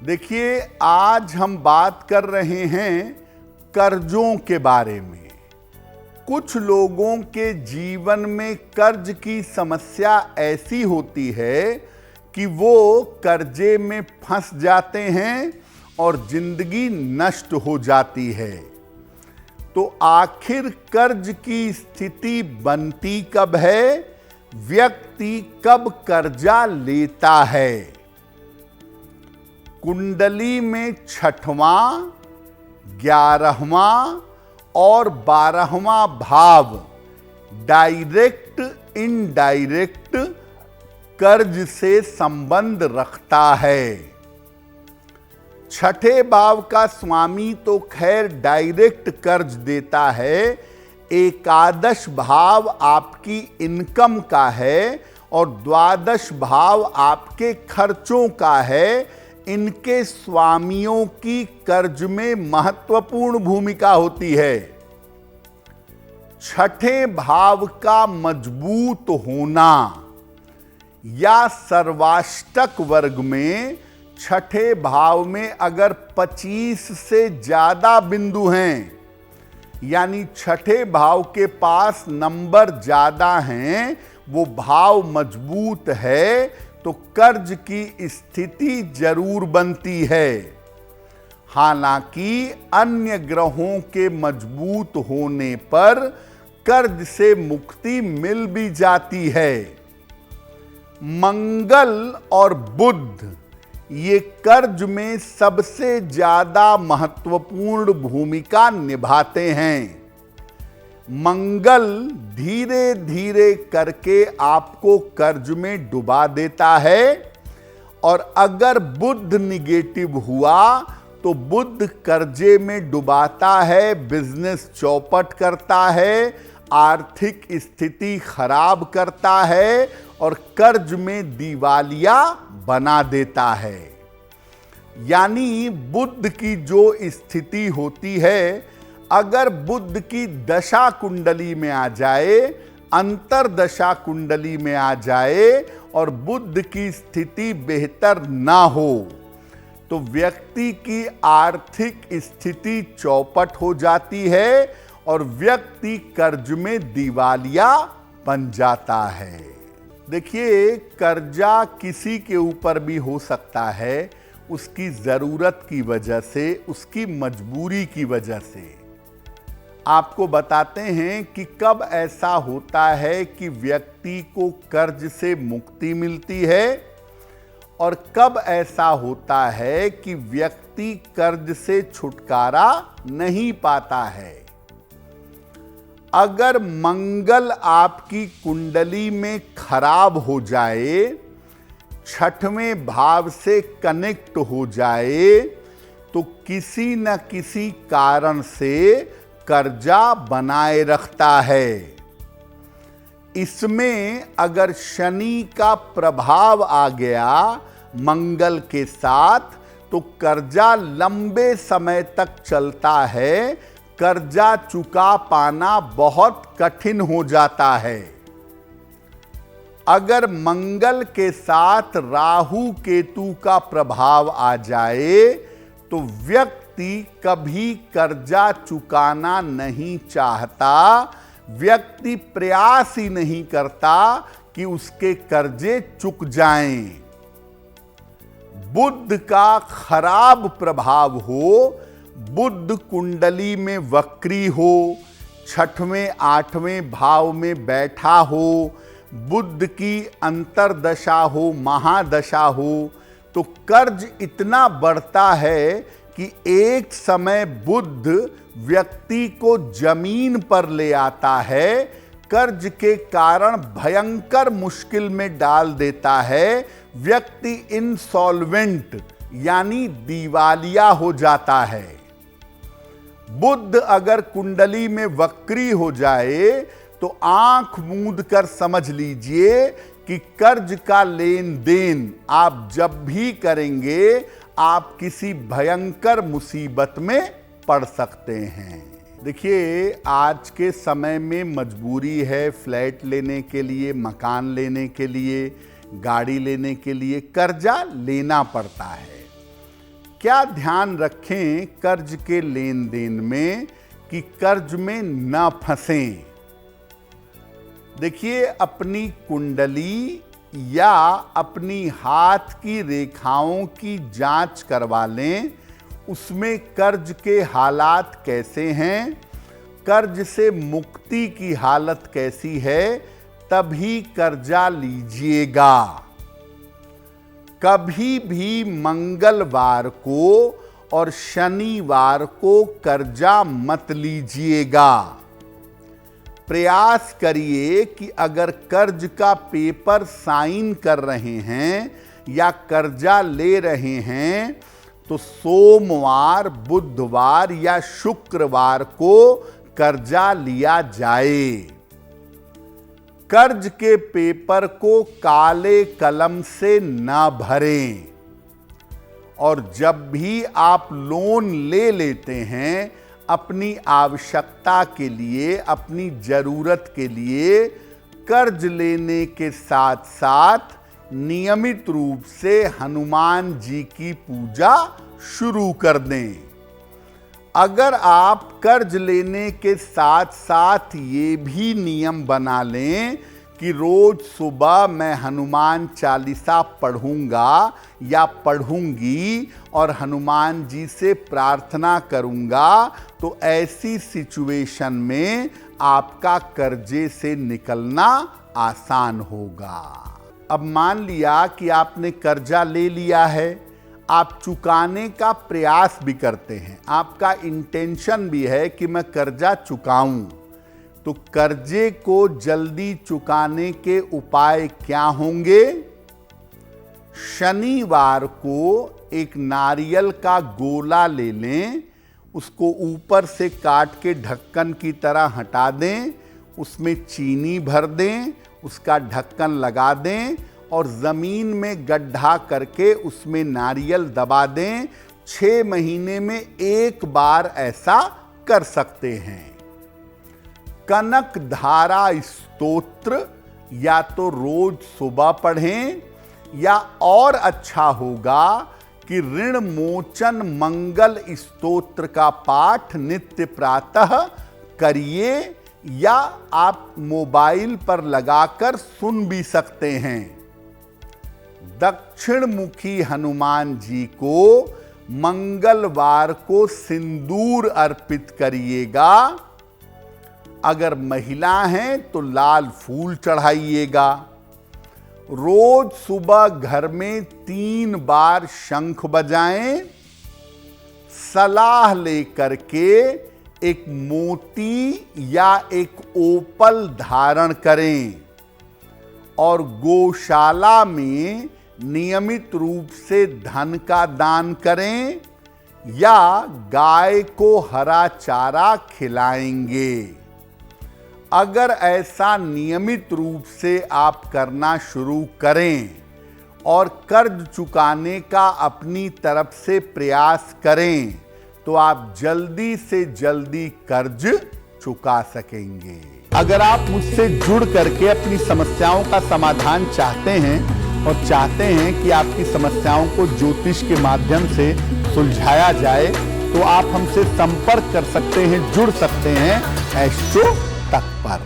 देखिए, आज हम बात कर रहे हैं कर्जों के बारे में। कुछ लोगों के जीवन में कर्ज की समस्या ऐसी होती है कि वो कर्जे में फंस जाते हैं और जिंदगी नष्ट हो जाती है। तो आखिर कर्ज की स्थिति बनती कब है? व्यक्ति कब कर्जा लेता है? कुंडली में 6वां, 11वां और 12वां भाव डायरेक्ट इनडायरेक्ट कर्ज से संबंध रखता है। 6ठे भाव का स्वामी तो खैर डायरेक्ट कर्ज देता है। एकादश भाव आपकी इनकम का है और द्वादश भाव आपके खर्चों का है। इनके स्वामियों की कर्ज में महत्वपूर्ण भूमिका होती है। 6ठे भाव का मजबूत होना या सर्वाष्टक वर्ग में 6ठे भाव में अगर 25 से ज्यादा बिंदु हैं, यानी 6ठे भाव के पास नंबर ज्यादा हैं, वो भाव मजबूत है, तो कर्ज की स्थिति जरूर बनती है। हालांकि अन्य ग्रहों के मजबूत होने पर कर्ज से मुक्ति मिल भी जाती है। मंगल और बुध ये कर्ज में सबसे ज्यादा महत्वपूर्ण भूमिका निभाते हैं। मंगल धीरे धीरे करके आपको कर्ज में डुबा देता है और अगर बुध निगेटिव हुआ तो बुध कर्जे में डुबाता है, बिजनेस चौपट करता है, आर्थिक स्थिति खराब करता है और कर्ज में दिवालिया बना देता है। यानी बुध की जो स्थिति होती है, अगर बुध की दशा कुंडली में आ जाए, अंतरदशा कुंडली में आ जाए और बुध की स्थिति बेहतर ना हो, तो व्यक्ति की आर्थिक स्थिति चौपट हो जाती है और व्यक्ति कर्ज में दिवालिया बन जाता है। देखिए, कर्जा किसी के ऊपर भी हो सकता है, उसकी जरूरत की वजह से, उसकी मजबूरी की वजह से। आपको बताते हैं कि कब ऐसा होता है कि व्यक्ति को कर्ज से मुक्ति मिलती है और कब ऐसा होता है कि व्यक्ति कर्ज से छुटकारा नहीं पाता है। अगर मंगल आपकी कुंडली में खराब हो जाए, 6वें भाव से कनेक्ट हो जाए, तो किसी न किसी कारण से कर्जा बनाए रखता है। इसमें अगर शनि का प्रभाव आ गया मंगल के साथ, तो कर्जा लंबे समय तक चलता है, कर्जा चुका पाना बहुत कठिन हो जाता है। अगर मंगल के साथ राहु केतु का प्रभाव आ जाए, तो व्यक्ति कभी कर्जा चुकाना नहीं चाहता, व्यक्ति प्रयास ही नहीं करता कि उसके कर्जे चुक जाएं। बुध का खराब प्रभाव हो, बुध कुंडली में वक्री हो, 6वें 8वें भाव में बैठा हो, बुध की अंतरदशा हो, महादशा हो, तो कर्ज इतना बढ़ता है कि एक समय बुध व्यक्ति को जमीन पर ले आता है, कर्ज के कारण भयंकर मुश्किल में डाल देता है, व्यक्ति इंसॉल्वेंट यानी दिवालिया हो जाता है। बुध अगर कुंडली में वक्री हो जाए तो आंख मूंद कर समझ लीजिए कि कर्ज का लेन देन आप जब भी करेंगे, आप किसी भयंकर मुसीबत में पड़ सकते हैं। देखिए, आज के समय में मजबूरी है फ्लैट लेने के लिए, मकान लेने के लिए, गाड़ी लेने के लिए कर्जा लेना पड़ता है। क्या ध्यान रखें कर्ज के लेन देन में कि कर्ज में न फंसें? देखिए, अपनी कुंडली या अपनी हाथ की रेखाओं की जांच करवा लें, उसमें कर्ज के हालात कैसे हैं, कर्ज से मुक्ति की हालत कैसी है, तभी कर्जा लीजिएगा। कभी भी मंगलवार को और शनिवार को कर्जा मत लीजिएगा। प्रयास करिए कि अगर कर्ज का पेपर साइन कर रहे हैं या कर्जा ले रहे हैं तो सोमवार, बुधवार या शुक्रवार को कर्जा लिया जाए। कर्ज के पेपर को काले कलम से न भरें। और जब भी आप लोन ले लेते हैं अपनी आवश्यकता के लिए, अपनी जरूरत के लिए, कर्ज लेने के साथ साथ नियमित रूप से हनुमान जी की पूजा शुरू कर दें। अगर आप कर्ज लेने के साथ साथ ये भी नियम बना लें कि रोज सुबह मैं हनुमान चालीसा पढ़ूंगा या पढ़ूंगी और हनुमान जी से प्रार्थना करूंगा, तो ऐसी सिचुएशन में आपका कर्जे से निकलना आसान होगा। अब मान लिया कि आपने कर्जा ले लिया है, आप चुकाने का प्रयास भी करते हैं, आपका इंटेंशन भी है कि मैं कर्जा चुकाऊं, तो कर्जे को जल्दी चुकाने के उपाय क्या होंगे? शनिवार को एक नारियल का गोला ले लें, उसको ऊपर से काट के ढक्कन की तरह हटा दें, उसमें चीनी भर दें, उसका ढक्कन लगा दें और ज़मीन में गड्ढा करके उसमें नारियल दबा दें। 6 महीने में एक बार ऐसा कर सकते हैं। कनक धारा स्तोत्र या तो रोज सुबह पढ़ें, या और अच्छा होगा कि ऋण मोचन मंगल स्तोत्र का पाठ नित्य प्रातः करिए, या आप मोबाइल पर लगाकर सुन भी सकते हैं। दक्षिण मुखी हनुमान जी को मंगलवार को सिंदूर अर्पित करिएगा। अगर महिला हैं तो लाल फूल चढ़ाइएगा। रोज सुबह घर में 3 बार शंख बजाएं। सलाह लेकर के एक मोती या एक ओपल धारण करें और गौशाला में नियमित रूप से धन का दान करें, या गाय को हरा चारा खिलाएंगे। अगर ऐसा नियमित रूप से आप करना शुरू करें और कर्ज चुकाने का अपनी तरफ से प्रयास करें, तो आप जल्दी से जल्दी कर्ज चुका सकेंगे। अगर आप मुझसे जुड़ करके अपनी समस्याओं का समाधान चाहते हैं और चाहते हैं कि आपकी समस्याओं को ज्योतिष के माध्यम से सुलझाया जाए, तो आप हमसे संपर्क कर सकते हैं, जुड़ सकते हैं एस्ट्रो तक पर।